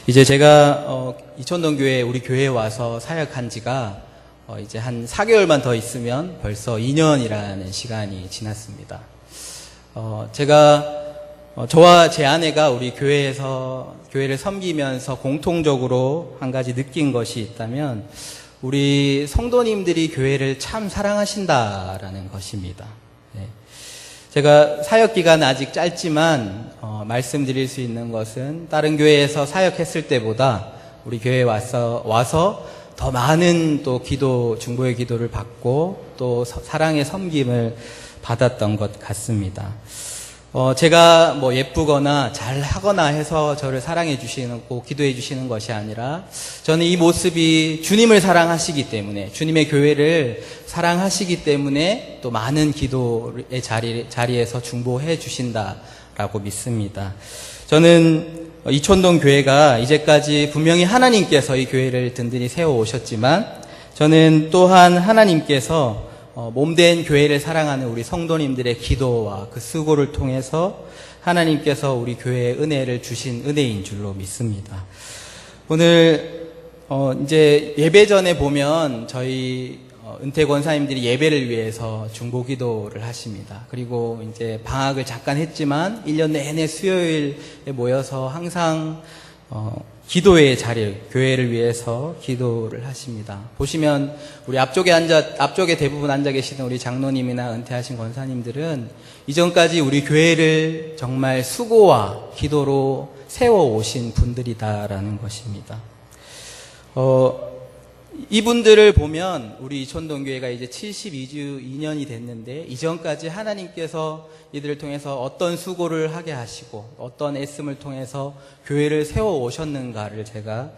이제 제가 이촌동 교회 우리 교회에 와서 사역한 지가 이제 한 4개월만 더 있으면 벌써 2년이라는 시간이 지났습니다. 제가 저와 제 아내가 우리 교회에서 교회를 섬기면서 공통적으로 한 가지 느낀 것이 있다면 우리 성도님들이 교회를 참 사랑하신다라는 것입니다. 네. 제가 사역 기간은 아직 짧지만 말씀드릴 수 있는 것은 다른 교회에서 사역했을 때보다 우리 교회에 와서 더 많은 또 기도, 중보의 기도를 받고 또 사랑의 섬김을 받았던 것 같습니다. 제가 뭐 예쁘거나 잘하거나 해서 저를 사랑해 주시고 기도해 주시는 것이 아니라 저는 이 모습이 주님을 사랑하시기 때문에, 주님의 교회를 사랑하시기 때문에 또 많은 기도의 자리에서 중보해 주신다라고 믿습니다. 저는 이촌동 교회가 이제까지 분명히 하나님께서 이 교회를 든든히 세워 오셨지만 저는 또한 하나님께서 몸된 교회를 사랑하는 우리 성도님들의 기도와 그 수고를 통해서 하나님께서 우리 교회에 은혜를 주신 은혜인 줄로 믿습니다. 오늘 이제 예배 전에 보면 저희 은퇴 권사님들이 예배를 위해서 중보기도를 하십니다. 그리고 이제 방학을 잠깐 했지만 1년 내내 수요일에 모여서 항상 기도의 자리, 교회를 위해서 기도를 하십니다. 보시면 우리 앞쪽에 대부분 앉아 계시는 우리 장로님이나 은퇴하신 권사님들은 이전까지 우리 교회를 정말 수고와 기도로 세워 오신 분들이다라는 것입니다. 이분들을 보면 우리 이촌동교회가 이제 72년이 됐는데 이전까지 하나님께서 이들을 통해서 어떤 수고를 하게 하시고 어떤 애씀을 통해서 교회를 세워 오셨는가를 제가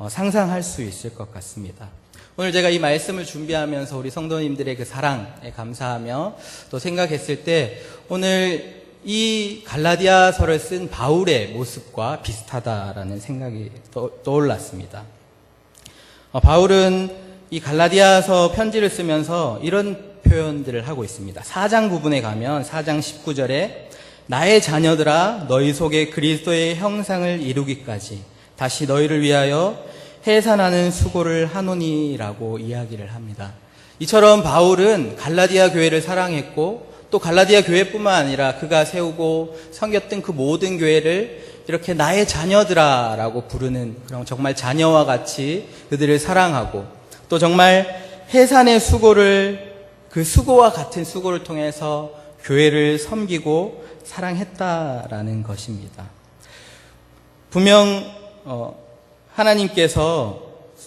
상상할 수 있을 것 같습니다. 오늘 제가 이 말씀을 준비하면서 우리 성도님들의 그 사랑에 감사하며 또 생각했을 때 오늘 이 갈라디아서를 쓴 바울의 모습과 비슷하다라는 생각이 떠올랐습니다. 바울은 이 갈라디아서 편지를 쓰면서 이런 표현들을 하고 있습니다. 4장 부분에 가면 4장 19절에 나의 자녀들아 너희 속에 그리스도의 형상을 이루기까지 다시 너희를 위하여 해산하는 수고를 하노니라고 이야기를 합니다. 이처럼 바울은 갈라디아 교회를 사랑했고 또 갈라디아 교회뿐만 아니라 그가 세우고 섬겼던 그 모든 교회를 이렇게 나의 자녀들아라고 부르는 그런 정말 자녀와 같이 그들을 사랑하고 또 정말 해산의 수고를 그 수고와 같은 수고를 통해서 교회를 섬기고 사랑했다라는 것입니다. 분명 하나님께서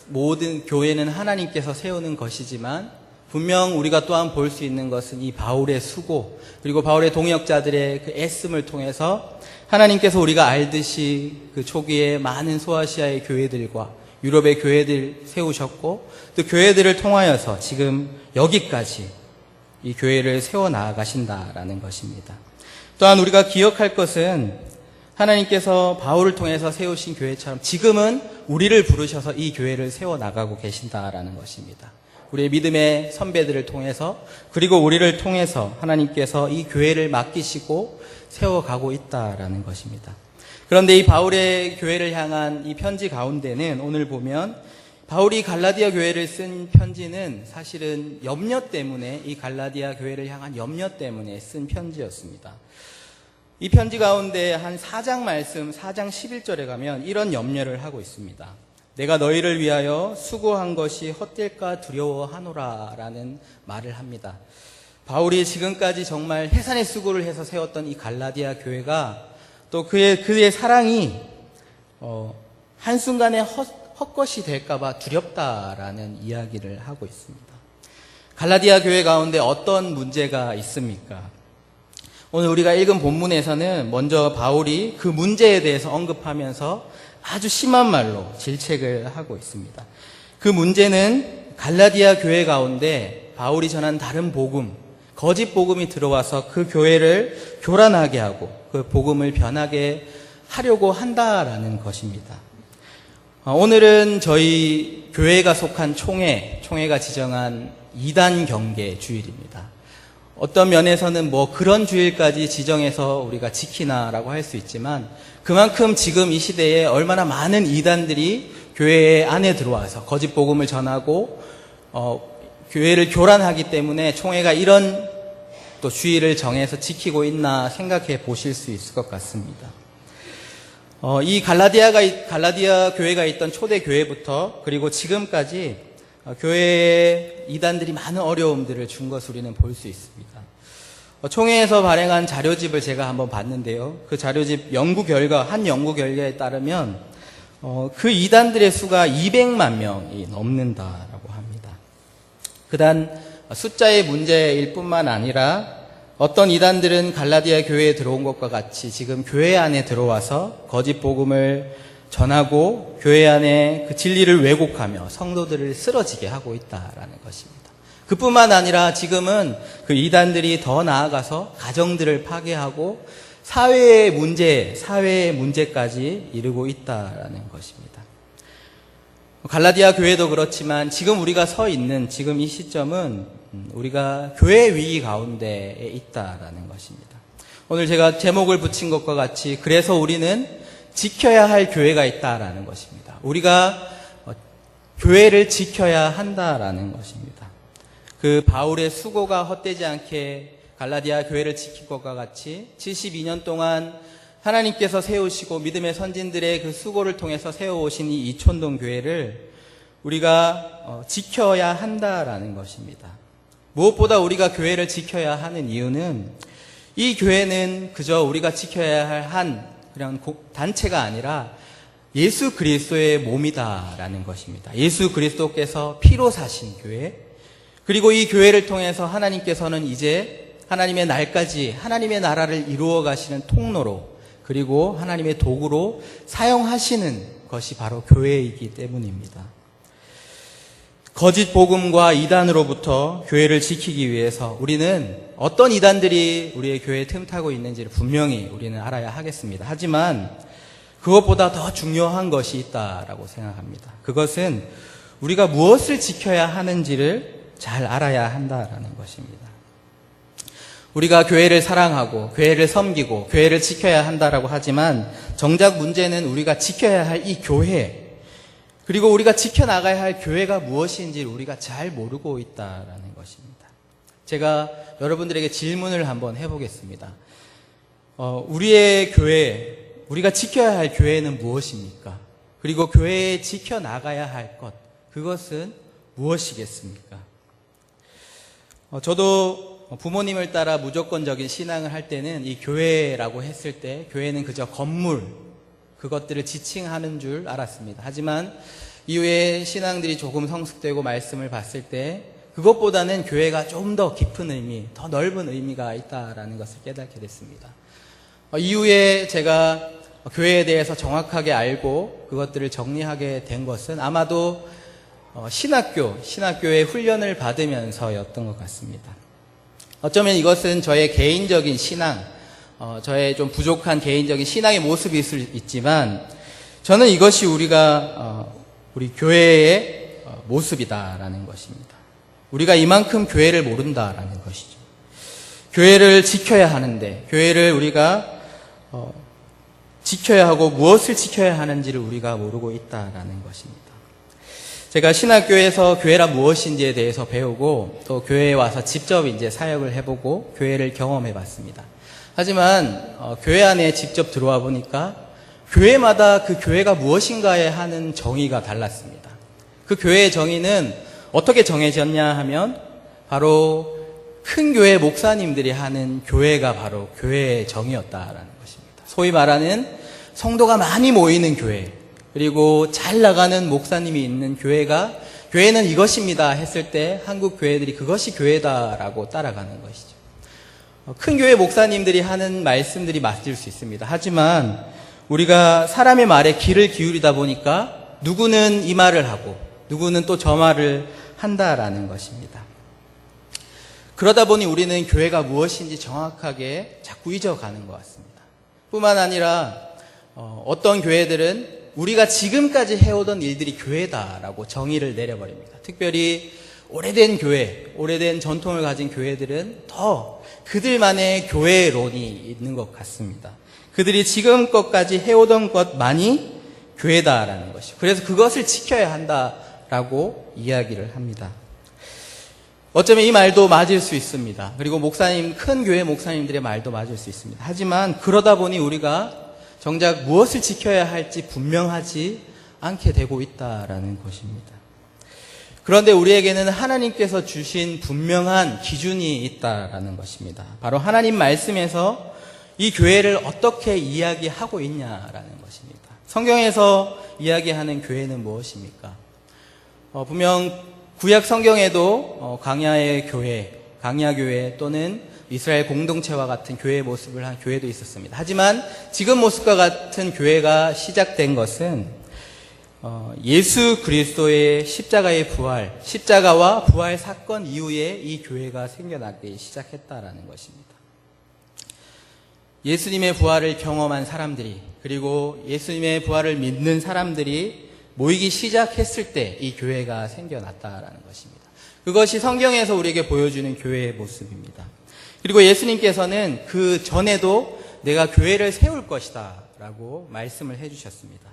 모든 교회는 하나님께서 세우는 것이지만 분명 우리가 또한 볼 수 있는 것은 이 바울의 수고 그리고 바울의 동역자들의 그 애씀을 통해서 하나님께서 우리가 알듯이 그 초기에 많은 소아시아의 교회들과 유럽의 교회들 세우셨고 또 교회들을 통하여서 지금 여기까지 이 교회를 세워 나아가신다라는 것입니다. 또한 우리가 기억할 것은 하나님께서 바울을 통해서 세우신 교회처럼 지금은 우리를 부르셔서 이 교회를 세워 나가고 계신다라는 것입니다. 우리의 믿음의 선배들을 통해서 그리고 우리를 통해서 하나님께서 이 교회를 맡기시고 세워가고 있다라는 것입니다. 그런데 이 바울의 교회를 향한 이 편지 가운데는 오늘 보면 바울이 갈라디아 교회를 쓴 편지는 사실은 염려 때문에 이 갈라디아 교회를 향한 염려 때문에 쓴 편지였습니다. 이 편지 가운데 한 4장 말씀 4장 11절에 가면 이런 염려를 하고 있습니다. 내가 너희를 위하여 수고한 것이 헛될까 두려워하노라 라는 말을 합니다. 바울이 지금까지 정말 해산의 수고를 해서 세웠던 이 갈라디아 교회가 또 그의 사랑이 한순간에 헛것이 될까봐 두렵다라는 이야기를 하고 있습니다. 갈라디아 교회 가운데 어떤 문제가 있습니까? 오늘 우리가 읽은 본문에서는 먼저 바울이 그 문제에 대해서 언급하면서 아주 심한 말로 질책을 하고 있습니다. 그 문제는 갈라디아 교회 가운데 바울이 전한 다른 복음, 거짓 복음이 들어와서 그 교회를 교란하게 하고 그 복음을 변하게 하려고 한다라는 것입니다. 오늘은 저희 교회가 속한 총회가 지정한 2단 경계 주일입니다. 어떤 면에서는 뭐 그런 주일까지 지정해서 우리가 지키나라고 할 수 있지만 그만큼 지금 이 시대에 얼마나 많은 이단들이 교회 안에 들어와서 거짓 복음을 전하고 교회를 교란하기 때문에 총회가 이런 또 주의를 정해서 지키고 있나 생각해 보실 수 있을 것 같습니다. 이 갈라디아 교회가 있던 초대 교회부터 그리고 지금까지 교회에 이단들이 많은 어려움들을 준 것을 우리는 볼 수 있습니다. 총회에서 발행한 자료집을 제가 한번 봤는데요. 그 자료집 한 연구 결과에 따르면 그 이단들의 수가 200만 명이 넘는다라고 합니다. 그단 숫자의 문제일 뿐만 아니라 어떤 이단들은 갈라디아 교회에 들어온 것과 같이 지금 교회 안에 들어와서 거짓 복음을 전하고 교회 안에 그 진리를 왜곡하며 성도들을 쓰러지게 하고 있다라는 것입니다. 그뿐만 아니라 지금은 그 이단들이 더 나아가서 가정들을 파괴하고 사회의 문제까지 이르고 있다라는 것입니다. 갈라디아 교회도 그렇지만 지금 우리가 서 있는 지금 이 시점은 우리가 교회 위기 가운데에 있다라는 것입니다. 오늘 제가 제목을 붙인 것과 같이 그래서 우리는 지켜야 할 교회가 있다라는 것입니다. 우리가 교회를 지켜야 한다라는 것입니다. 그 바울의 수고가 헛되지 않게 갈라디아 교회를 지킬 것과 같이 72년 동안 하나님께서 세우시고 믿음의 선진들의 그 수고를 통해서 세워오신 이 이촌동 교회를 우리가 지켜야 한다라는 것입니다. 무엇보다 우리가 교회를 지켜야 하는 이유는 이 교회는 그저 우리가 지켜야 할 그냥 단체가 아니라 예수 그리스도의 몸이다라는 것입니다. 예수 그리스도께서 피로 사신 교회, 그리고 이 교회를 통해서 하나님께서는 이제 하나님의 날까지 하나님의 나라를 이루어 가시는 통로로 그리고 하나님의 도구로 사용하시는 것이 바로 교회이기 때문입니다. 거짓 복음과 이단으로부터 교회를 지키기 위해서 우리는 어떤 이단들이 우리의 교회에 틈타고 있는지를 분명히 우리는 알아야 하겠습니다. 하지만 그것보다 더 중요한 것이 있다라고 생각합니다. 그것은 우리가 무엇을 지켜야 하는지를 잘 알아야 한다라는 것입니다. 우리가 교회를 사랑하고 교회를 섬기고 교회를 지켜야 한다라고 하지만 정작 문제는 우리가 지켜야 할 이 교회, 그리고 우리가 지켜나가야 할 교회가 무엇인지를 우리가 잘 모르고 있다라는 것입니다. 제가 여러분들에게 질문을 한번 해보겠습니다. 우리의 교회, 우리가 지켜야 할 교회는 무엇입니까? 그리고 교회에 지켜나가야 할 것, 그것은 무엇이겠습니까? 저도 부모님을 따라 무조건적인 신앙을 할 때는 이 교회라고 했을 때 교회는 그저 건물, 그것들을 지칭하는 줄 알았습니다. 하지만 이후에 신앙들이 조금 성숙되고 말씀을 봤을 때 그것보다는 교회가 좀 더 깊은 의미, 더 넓은 의미가 있다라는 것을 깨닫게 됐습니다. 이후에 제가 교회에 대해서 정확하게 알고 그것들을 정리하게 된 것은 아마도 신학교의 훈련을 받으면서였던 것 같습니다. 어쩌면 이것은 저의 개인적인 신앙, 저의 좀 부족한 개인적인 신앙의 모습일 수 있지만 저는 이것이 우리 교회의 모습이다라는 것입니다. 우리가 이만큼 교회를 모른다라는 것이죠. 교회를 지켜야 하는데 교회를 우리가 지켜야 하고 무엇을 지켜야 하는지를 우리가 모르고 있다라는 것입니다. 제가 신학교에서 교회란 무엇인지에 대해서 배우고 또 교회에 와서 직접 이제 사역을 해보고 교회를 경험해 봤습니다. 하지만 교회 안에 직접 들어와 보니까 교회마다 그 교회가 무엇인가에 하는 정의가 달랐습니다. 그 교회의 정의는 어떻게 정해졌냐 하면 바로 큰 교회 목사님들이 하는 교회가 바로 교회의 정의였다라는 것입니다. 소위 말하는 성도가 많이 모이는 교회, 그리고 잘 나가는 목사님이 있는 교회는 이것입니다 했을 때 한국 교회들이 그것이 교회다라고 따라가는 것이죠. 큰 교회 목사님들이 하는 말씀들이 맞을 수 있습니다. 하지만 우리가 사람의 말에 귀를 기울이다 보니까 누구는 이 말을 하고 누구는 또 저 말을 한다라는 것입니다. 그러다 보니 우리는 교회가 무엇인지 정확하게 자꾸 잊어가는 것 같습니다. 뿐만 아니라 어떤 교회들은 우리가 지금까지 해오던 일들이 교회다라고 정의를 내려버립니다. 특별히 오래된 교회, 오래된 전통을 가진 교회들은 더 그들만의 교회론이 있는 것 같습니다. 그들이 지금껏까지 해오던 것만이 교회다라는 것이죠. 그래서 그것을 지켜야 한다라고 이야기를 합니다. 어쩌면 이 말도 맞을 수 있습니다. 그리고 큰 교회 목사님들의 말도 맞을 수 있습니다. 하지만 그러다 보니 우리가 정작 무엇을 지켜야 할지 분명하지 않게 되고 있다라는 것입니다. 그런데 우리에게는 하나님께서 주신 분명한 기준이 있다라는 것입니다. 바로 하나님 말씀에서 이 교회를 어떻게 이야기하고 있냐라는 것입니다. 성경에서 이야기하는 교회는 무엇입니까? 분명 구약 성경에도 광야의 교회, 광야교회 또는 이스라엘 공동체와 같은 교회의 모습을 한 교회도 있었습니다. 하지만 지금 모습과 같은 교회가 시작된 것은 예수 그리스도의 십자가의 부활, 십자가와 부활 사건 이후에 이 교회가 생겨나기 시작했다라는 것입니다. 예수님의 부활을 경험한 사람들이, 그리고 예수님의 부활을 믿는 사람들이 모이기 시작했을 때 이 교회가 생겨났다라는 것입니다. 그것이 성경에서 우리에게 보여주는 교회의 모습입니다. 그리고 예수님께서는 그 전에도 내가 교회를 세울 것이다 라고 말씀을 해주셨습니다.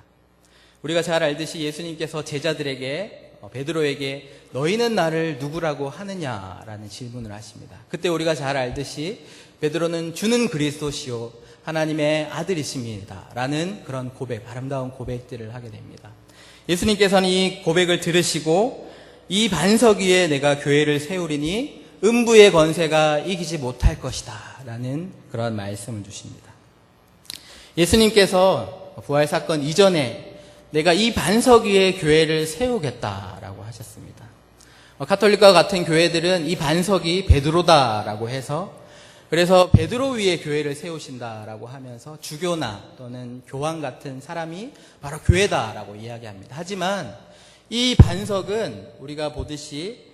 우리가 잘 알듯이 예수님께서 제자들에게, 베드로에게 너희는 나를 누구라고 하느냐라는 질문을 하십니다. 그때 우리가 잘 알듯이 베드로는 주는 그리스도시요 하나님의 아들이십니다 라는 그런 고백, 아름다운 고백들을 하게 됩니다. 예수님께서는 이 고백을 들으시고 이 반석 위에 내가 교회를 세우리니 음부의 권세가 이기지 못할 것이다 라는 그런 말씀을 주십니다. 예수님께서 부활 사건 이전에 내가 이 반석 위에 교회를 세우겠다라고 하셨습니다. 가톨릭과 같은 교회들은 이 반석이 베드로다라고 해서, 그래서 베드로 위에 교회를 세우신다라고 하면서 주교나 또는 교황 같은 사람이 바로 교회다라고 이야기합니다. 하지만 이 반석은 우리가 보듯이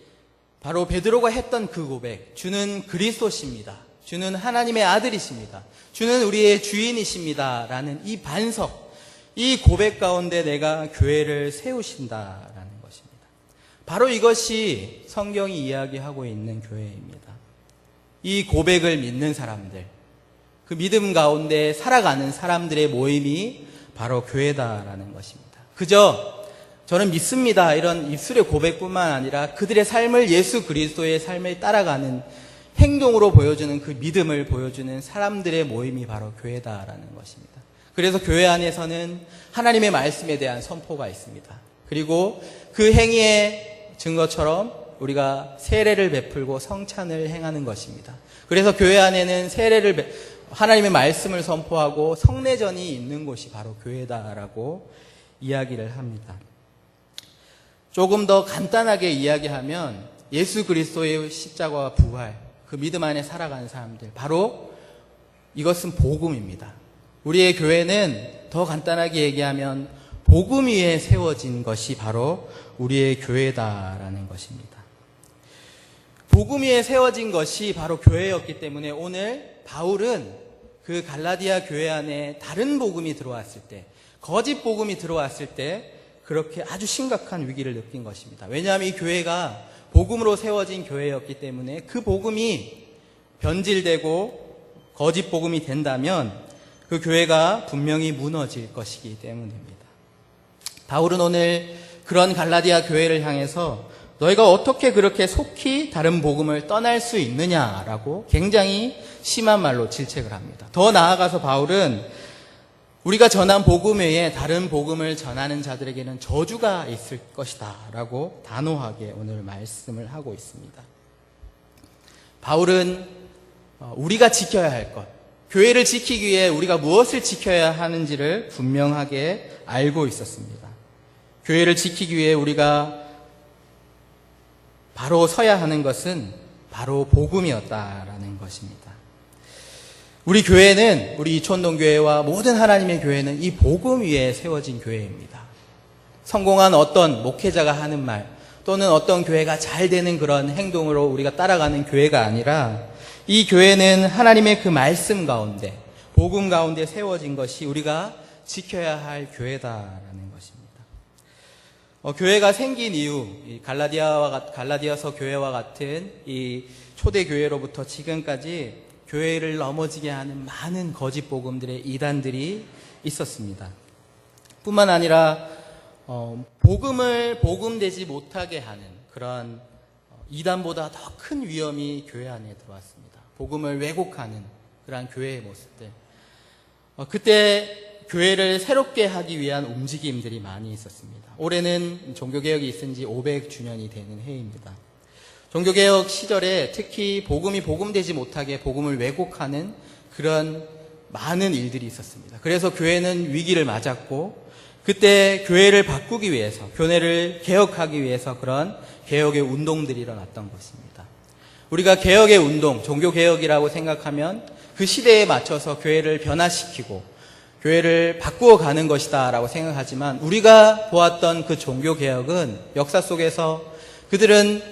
바로 베드로가 했던 그 고백, 주는 그리스도십니다. 주는 하나님의 아들이십니다. 주는 우리의 주인이십니다 라는 이 반석, 이 고백 가운데 내가 교회를 세우신다라는 것입니다. 바로 이것이 성경이 이야기하고 있는 교회입니다. 이 고백을 믿는 사람들, 그 믿음 가운데 살아가는 사람들의 모임이 바로 교회다라는 것입니다. 그저 저는 믿습니다 이런 입술의 고백뿐만 아니라 그들의 삶을, 예수 그리스도의 삶을 따라가는 행동으로 보여주는 그 믿음을 보여주는 사람들의 모임이 바로 교회다라는 것입니다. 그래서 교회 안에서는 하나님의 말씀에 대한 선포가 있습니다. 그리고 그 행위의 증거처럼 우리가 세례를 베풀고 성찬을 행하는 것입니다. 그래서 교회 안에는 하나님의 말씀을 선포하고 성례전이 있는 곳이 바로 교회다라고 이야기를 합니다. 조금 더 간단하게 이야기하면 예수 그리스도의 십자가와 부활, 그 믿음 안에 살아가는 사람들, 바로 이것은 복음입니다. 우리의 교회는 더 간단하게 얘기하면 복음 위에 세워진 것이 바로 우리의 교회다라는 것입니다. 복음 위에 세워진 것이 바로 교회였기 때문에 오늘 바울은 그 갈라디아 교회 안에 다른 복음이 들어왔을 때, 거짓 복음이 들어왔을 때 그렇게 아주 심각한 위기를 느낀 것입니다. 왜냐하면 이 교회가 복음으로 세워진 교회였기 때문에 그 복음이 변질되고 거짓 복음이 된다면 그 교회가 분명히 무너질 것이기 때문입니다. 바울은 오늘 그런 갈라디아 교회를 향해서 너희가 어떻게 그렇게 속히 다른 복음을 떠날 수 있느냐라고 굉장히 심한 말로 질책을 합니다. 더 나아가서 바울은 우리가 전한 복음 외에 다른 복음을 전하는 자들에게는 저주가 있을 것이다 라고 단호하게 오늘 말씀을 하고 있습니다. 바울은 우리가 지켜야 할 것, 교회를 지키기 위해 우리가 무엇을 지켜야 하는지를 분명하게 알고 있었습니다. 교회를 지키기 위해 우리가 바로 서야 하는 것은 바로 복음이었다라는 것입니다. 우리 교회는, 우리 이촌동교회와 모든 하나님의 교회는 이 복음 위에 세워진 교회입니다. 성공한 어떤 목회자가 하는 말 또는 어떤 교회가 잘 되는 그런 행동으로 우리가 따라가는 교회가 아니라 이 교회는 하나님의 그 말씀 가운데, 복음 가운데 세워진 것이 우리가 지켜야 할 교회다라는 것입니다. 교회가 생긴 이후 이 갈라디아서 교회와 같은 이 초대 교회로부터 지금까지 교회를 넘어지게 하는 많은 거짓 복음들의 이단들이 있었습니다. 뿐만 아니라 복음을 복음되지 못하게 하는 그런 이단보다 더 큰 위험이 교회 안에 들어왔습니다. 복음을 왜곡하는 그러한 교회의 모습들. 그때 교회를 새롭게 하기 위한 움직임들이 많이 있었습니다. 올해는 종교개혁이 있은 지 500주년이 되는 해입니다. 종교개혁 시절에 특히 복음이 복음되지 못하게 복음을 왜곡하는 그런 많은 일들이 있었습니다. 그래서 교회는 위기를 맞았고 그때 교회를 바꾸기 위해서, 교회를 개혁하기 위해서 그런 개혁의 운동들이 일어났던 것입니다. 우리가 개혁의 운동, 종교개혁이라고 생각하면 그 시대에 맞춰서 교회를 변화시키고 교회를 바꾸어 가는 것이다 라고 생각하지만 우리가 보았던 그 종교개혁은 역사 속에서 그들은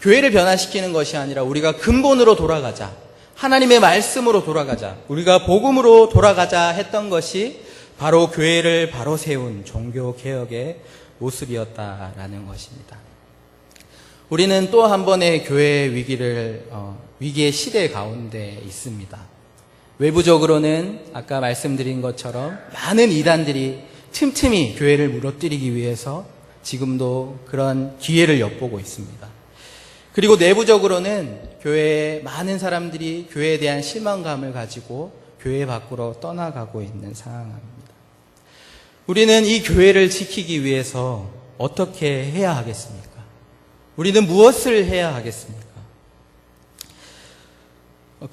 교회를 변화시키는 것이 아니라 우리가 근본으로 돌아가자, 하나님의 말씀으로 돌아가자, 우리가 복음으로 돌아가자 했던 것이 바로 교회를 바로 세운 종교개혁의 모습이었다라는 것입니다. 우리는 또 한 번의 교회의 위기의 시대 가운데 있습니다. 외부적으로는 아까 말씀드린 것처럼 많은 이단들이 틈틈이 교회를 무너뜨리기 위해서 지금도 그런 기회를 엿보고 있습니다. 그리고 내부적으로는 교회에 많은 사람들이 교회에 대한 실망감을 가지고 교회 밖으로 떠나가고 있는 상황입니다. 우리는 이 교회를 지키기 위해서 어떻게 해야 하겠습니까? 우리는 무엇을 해야 하겠습니까?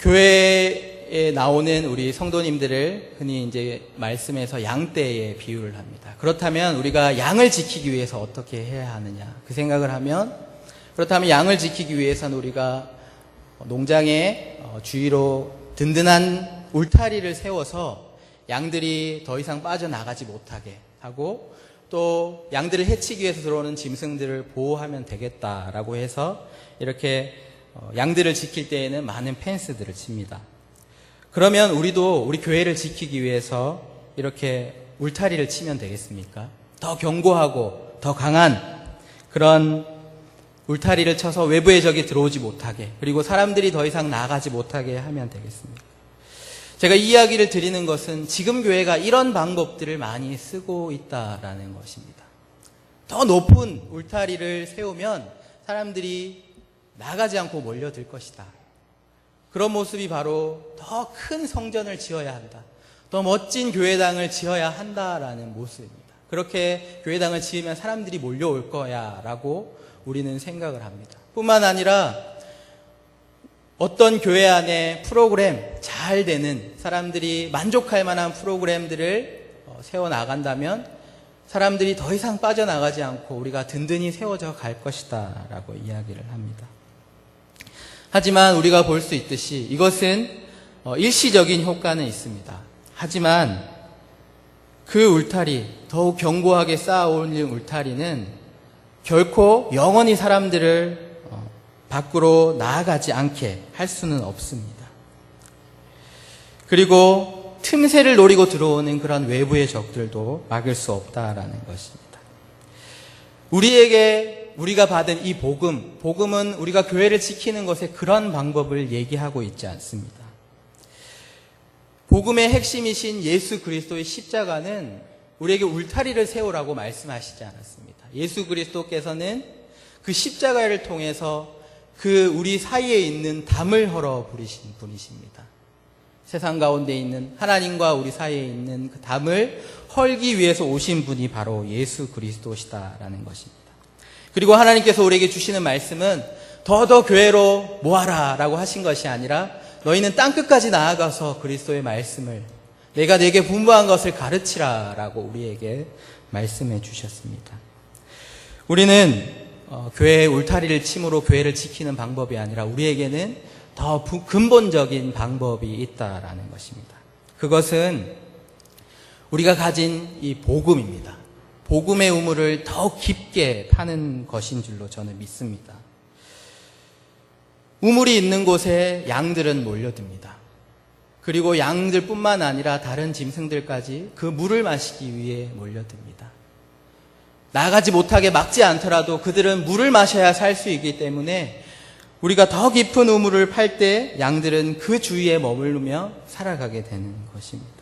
교회에 나오는 우리 성도님들을 흔히 이제 말씀에서 양떼에 비유를 합니다. 그렇다면 우리가 양을 지키기 위해서 어떻게 해야 하느냐? 그 생각을 하면 그렇다면 양을 지키기 위해서는 우리가 농장의 주위로 든든한 울타리를 세워서 양들이 더 이상 빠져나가지 못하게 하고 또 양들을 해치기 위해서 들어오는 짐승들을 보호하면 되겠다라고 해서 이렇게 양들을 지킬 때에는 많은 펜스들을 칩니다. 그러면 우리도 우리 교회를 지키기 위해서 이렇게 울타리를 치면 되겠습니까? 더 견고하고 더 강한 그런 울타리를 쳐서 외부의 적이 들어오지 못하게, 그리고 사람들이 더 이상 나아가지 못하게 하면 되겠습니다. 제가 이 이야기를 드리는 것은 지금 교회가 이런 방법들을 많이 쓰고 있다라는 것입니다. 더 높은 울타리를 세우면 사람들이 나가지 않고 몰려들 것이다. 그런 모습이 바로 더 큰 성전을 지어야 한다, 더 멋진 교회당을 지어야 한다라는 모습입니다. 그렇게 교회당을 지으면 사람들이 몰려올 거야 라고 우리는 생각을 합니다. 뿐만 아니라 어떤 교회 안에 프로그램, 잘 되는 사람들이 만족할 만한 프로그램들을 세워나간다면 사람들이 더 이상 빠져나가지 않고 우리가 든든히 세워져 갈 것이다 라고 이야기를 합니다. 하지만 우리가 볼 수 있듯이 이것은 일시적인 효과는 있습니다. 하지만 그 울타리, 더욱 견고하게 쌓아올린 울타리는 결코 영원히 사람들을 밖으로 나아가지 않게 할 수는 없습니다. 그리고 틈새를 노리고 들어오는 그런 외부의 적들도 막을 수 없다라는 것입니다. 우리가 받은 이 복음은 우리가 교회를 지키는 것에 그런 방법을 얘기하고 있지 않습니다. 복음의 핵심이신 예수 그리스도의 십자가는 우리에게 울타리를 세우라고 말씀하시지 않았습니다. 예수 그리스도께서는 그 십자가를 통해서 우리 사이에 있는 담을 헐어 버리신 분이십니다. 세상 가운데 있는 하나님과 우리 사이에 있는 그 담을 헐기 위해서 오신 분이 바로 예수 그리스도시다라는 것입니다. 그리고 하나님께서 우리에게 주시는 말씀은 더 교회로 모아라 라고 하신 것이 아니라 너희는 땅끝까지 나아가서 그리스도의 말씀을, 내가 네게 분부한 것을 가르치라 라고 우리에게 말씀해 주셨습니다. 우리는 교회의 울타리를 침으로 교회를 지키는 방법이 아니라 우리에게는 더 근본적인 방법이 있다라는 것입니다. 그것은 우리가 가진 이 복음입니다. 복음의 우물을 더 깊게 파는 것인 줄로 저는 믿습니다. 우물이 있는 곳에 양들은 몰려듭니다. 그리고 양들뿐만 아니라 다른 짐승들까지 그 물을 마시기 위해 몰려듭니다. 나가지 못하게 막지 않더라도 그들은 물을 마셔야 살 수 있기 때문에 우리가 더 깊은 우물을 팔 때 양들은 그 주위에 머무르며 살아가게 되는 것입니다.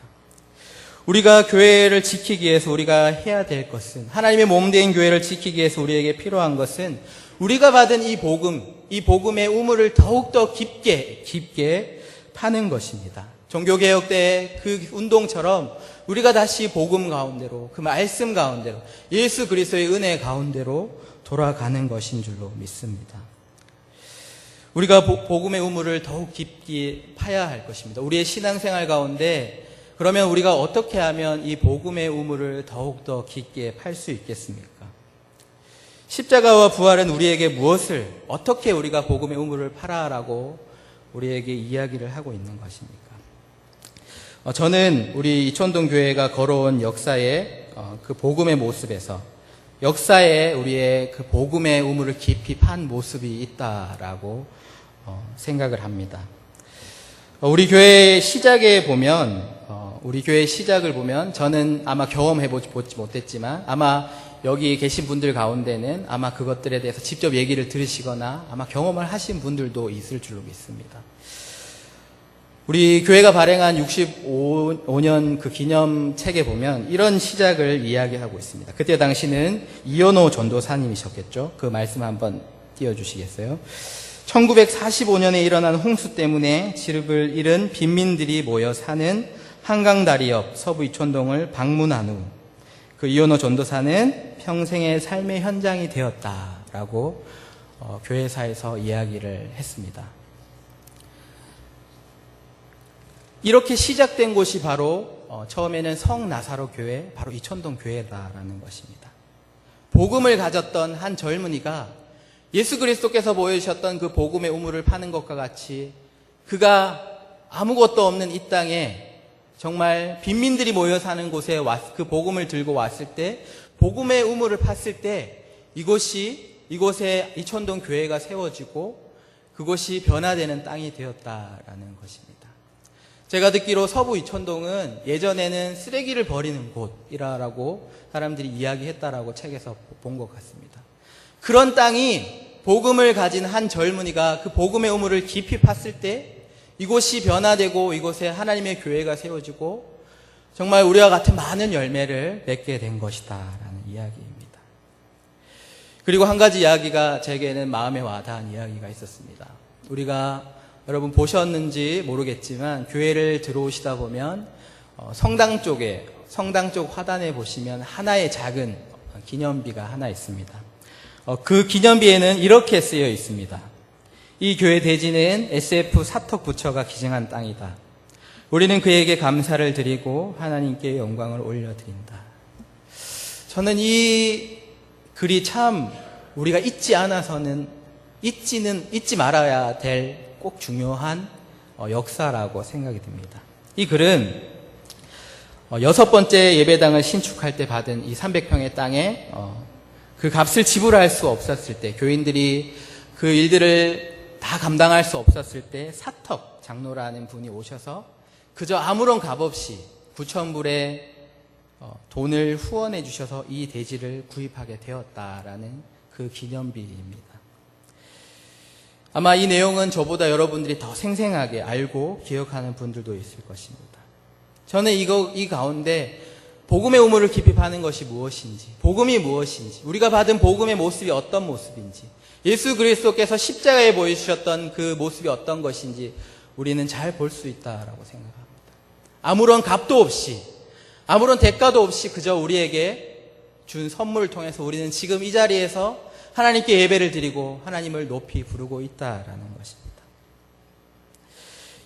우리가 교회를 지키기 위해서 우리가 해야 될 것은, 하나님의 몸된 교회를 지키기 위해서 우리에게 필요한 것은 우리가 받은 이 복음의 우물을 더욱더 깊게 파는 것입니다. 종교개혁 때 그 운동처럼 우리가 다시 복음 가운데로, 그 말씀 가운데로, 예수 그리스도의 은혜 가운데로 돌아가는 것인 줄로 믿습니다. 우리가 복음의 우물을 더욱 깊게 파야 할 것입니다. 우리의 신앙생활 가운데 그러면 우리가 어떻게 하면 이 복음의 우물을 더욱더 깊게 팔 수 있겠습니까? 십자가와 부활은 우리에게 무엇을, 어떻게 우리가 복음의 우물을 팔아라고 우리에게 이야기를 하고 있는 것입니까? 저는 우리 이촌동 교회가 걸어온 역사의 그 복음의 모습에서 역사에 우리의 그 복음의 우물을 깊이 판 모습이 있다라고 생각을 합니다. 우리 교회의 시작에 보면, 우리 교회의 시작을 보면 저는 아마 경험해보지 못했지만 아마 여기 계신 분들 가운데는 아마 그것들에 대해서 직접 얘기를 들으시거나 아마 경험을 하신 분들도 있을 줄로 믿습니다. 우리 교회가 발행한 65년 그 기념책에 보면 이런 시작을 이야기하고 있습니다. 그때 당시는 이현호 전도사님이셨겠죠. 그 말씀 한번 띄워주시겠어요? 1945년에 일어난 홍수 때문에 지름을 잃은 빈민들이 모여 사는 한강다리 옆 서부 이촌동을 방문한 후 그 이현호 전도사는 평생의 삶의 현장이 되었다라고 교회사에서 이야기를 했습니다. 이렇게 시작된 곳이 바로 처음에는 성나사로 교회, 바로 이촌동 교회다라는 것입니다. 복음을 가졌던 한 젊은이가 예수 그리스도께서 보여주셨던 그 복음의 우물을 파는 것과 같이 그가 아무것도 없는 이 땅에 정말 빈민들이 모여 사는 곳에 그 복음을 들고 왔을 때, 복음의 우물을 팠을 때 이곳에 이촌동 교회가 세워지고 그곳이 변화되는 땅이 되었다라는 것입니다. 제가 듣기로 서부 이촌동은 예전에는 쓰레기를 버리는 곳이라고 사람들이 이야기했다라고 책에서 본 것 같습니다. 그런 땅이 복음을 가진 한 젊은이가 그 복음의 우물을 깊이 팠을 때 이곳이 변화되고 이곳에 하나님의 교회가 세워지고 정말 우리와 같은 많은 열매를 맺게 된 것이다 라는 이야기입니다. 그리고 한 가지 이야기가 제게는 마음에 와닿은 이야기가 있었습니다. 우리가 여러분 보셨는지 모르겠지만 교회를 들어오시다 보면 성당 쪽 화단에 보시면 하나의 작은 기념비가 하나 있습니다. 그 기념비에는 이렇게 쓰여 있습니다. 이 교회 대지는 SF 사턱 부처가 기증한 땅이다. 우리는 그에게 감사를 드리고 하나님께 영광을 올려드린다. 저는 이 글이 참 우리가 잊지 말아야 될 꼭 중요한 역사라고 생각이 듭니다. 이 글은 6번째 예배당을 신축할 때 받은 이 300평의 땅에 그 값을 지불할 수 없었을 때, 교인들이 그 일들을 다 감당할 수 없었을 때 사턱 장로라는 분이 오셔서 그저 아무런 값 없이 9,000불의 돈을 후원해 주셔서 이 대지를 구입하게 되었다라는 그 기념비입니다. 아마 이 내용은 저보다 여러분들이 더 생생하게 알고 기억하는 분들도 있을 것입니다. 저는 이 가운데 복음의 우물을 깊이 파는 것이 무엇인지, 복음이 무엇인지, 우리가 받은 복음의 모습이 어떤 모습인지, 예수 그리스도께서 십자가에 보여주셨던 그 모습이 어떤 것인지 우리는 잘 볼 수 있다라고 생각합니다. 아무런 값도 없이, 아무런 대가도 없이 그저 우리에게 준 선물을 통해서 우리는 지금 이 자리에서 하나님께 예배를 드리고 하나님을 높이 부르고 있다라는 것입니다.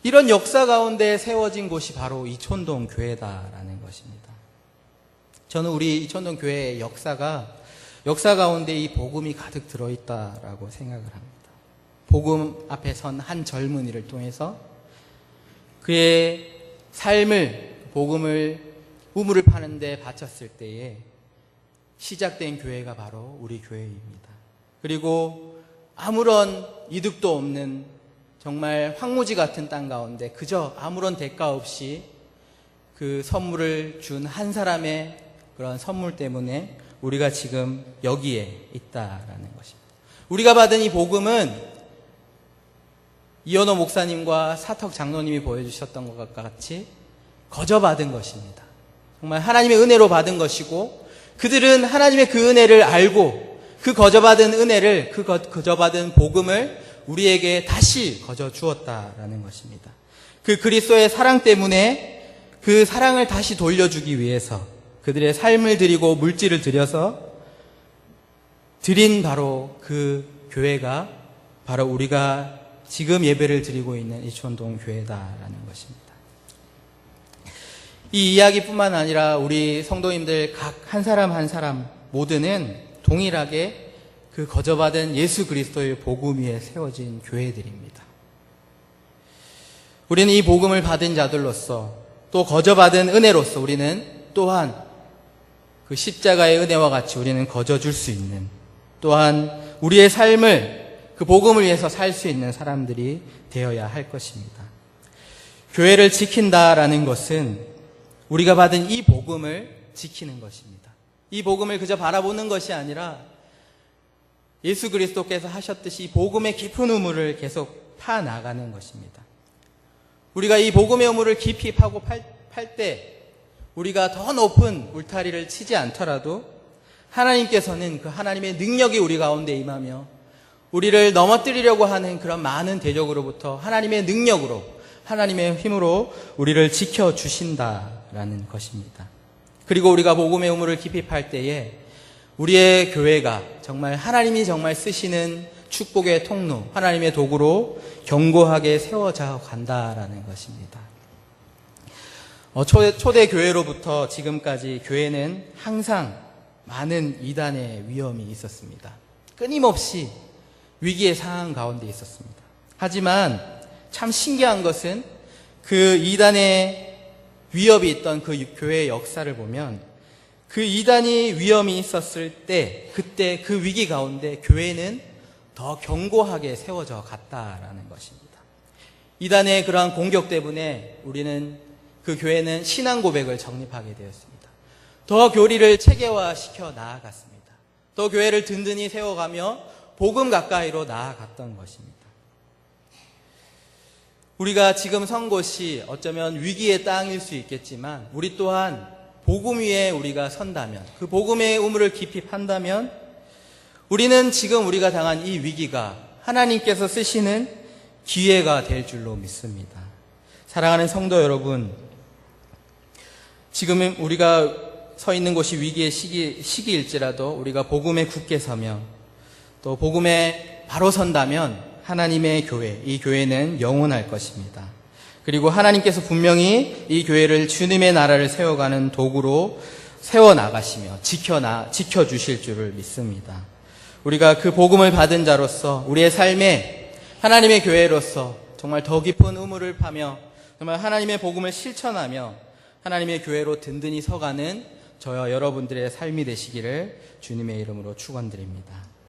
이런 역사 가운데 세워진 곳이 바로 이촌동 교회다라는 것입니다. 저는 우리 이촌동 교회의 역사 가운데 이 복음이 가득 들어있다라고 생각을 합니다. 복음 앞에 선 한 젊은이를 통해서 그의 삶을, 복음을, 우물을 파는 데 바쳤을 때에 시작된 교회가 바로 우리 교회입니다. 그리고 아무런 이득도 없는 정말 황무지 같은 땅 가운데 그저 아무런 대가 없이 그 선물을 준 한 사람의 그런 선물 때문에 우리가 지금 여기에 있다라는 것입니다. 우리가 받은 이 복음은 이현호 목사님과 사턱 장로님이 보여주셨던 것과 같이 거저 받은 것입니다. 정말 하나님의 은혜로 받은 것이고, 그들은 하나님의 그 은혜를 알고 그 거저받은 은혜를, 그 거저받은 복음을 우리에게 다시 거저 주었다라는 것입니다. 그 그리스도의 사랑 때문에 그 사랑을 다시 돌려주기 위해서 그들의 삶을 드리고 물질을 들여서 드린 바로 그 교회가 바로 우리가 지금 예배를 드리고 있는 이촌동 교회다라는 것입니다. 이 이야기뿐만 아니라 우리 성도님들 각 한 사람 한 사람 모두는 동일하게 그 거저받은 예수 그리스도의 복음 위에 세워진 교회들입니다. 우리는 이 복음을 받은 자들로서, 또 거저받은 은혜로서 우리는 또한 그 십자가의 은혜와 같이 우리는 거저줄 수 있는, 또한 우리의 삶을 그 복음을 위해서 살 수 있는 사람들이 되어야 할 것입니다. 교회를 지킨다라는 것은 우리가 받은 이 복음을 지키는 것입니다. 이 복음을 그저 바라보는 것이 아니라 예수 그리스도께서 하셨듯이 이 복음의 깊은 우물을 계속 파나가는 것입니다. 우리가 이 복음의 우물을 깊이 파고 팔 때 우리가 더 높은 울타리를 치지 않더라도 하나님께서는 그 하나님의 능력이 우리 가운데 임하며 우리를 넘어뜨리려고 하는 그런 많은 대적으로부터 하나님의 능력으로, 하나님의 힘으로 우리를 지켜주신다라는 것입니다. 그리고 우리가 복음의 우물을 깊이 팔 때에 우리의 교회가 정말 하나님이 정말 쓰시는 축복의 통로, 하나님의 도구로 견고하게 세워져 간다라는 것입니다. 초대 교회로부터 지금까지 교회는 항상 많은 이단의 위험이 있었습니다. 끊임없이 위기의 상황 가운데 있었습니다. 하지만 참 신기한 것은 그 이단의 위협이 있던 그 교회의 역사를 보면 그 이단이 위험이 있었을 때, 그때 그 위기 가운데 교회는 더 견고하게 세워져 갔다라는 것입니다. 이단의 그러한 공격 때문에 그 교회는 신앙 고백을 정립하게 되었습니다. 더 교리를 체계화시켜 나아갔습니다. 더 교회를 든든히 세워가며 복음 가까이로 나아갔던 것입니다. 우리가 지금 선 곳이 어쩌면 위기의 땅일 수 있겠지만 우리 또한 복음 위에 우리가 선다면, 그 복음의 우물을 깊이 판다면 우리는 지금 우리가 당한 이 위기가 하나님께서 쓰시는 기회가 될 줄로 믿습니다. 사랑하는 성도 여러분, 지금 우리가 서 있는 곳이 위기의 시기일지라도 우리가 복음에 굳게 서며 또 복음에 바로 선다면 하나님의 교회, 이 교회는 영원할 것입니다. 그리고 하나님께서 분명히 이 교회를 주님의 나라를 세워가는 도구로 세워나가시며 지켜주실 줄을 믿습니다. 우리가 그 복음을 받은 자로서 우리의 삶에 하나님의 교회로서 정말 더 깊은 우물을 파며 정말 하나님의 복음을 실천하며 하나님의 교회로 든든히 서가는 저와 여러분들의 삶이 되시기를 주님의 이름으로 축원드립니다.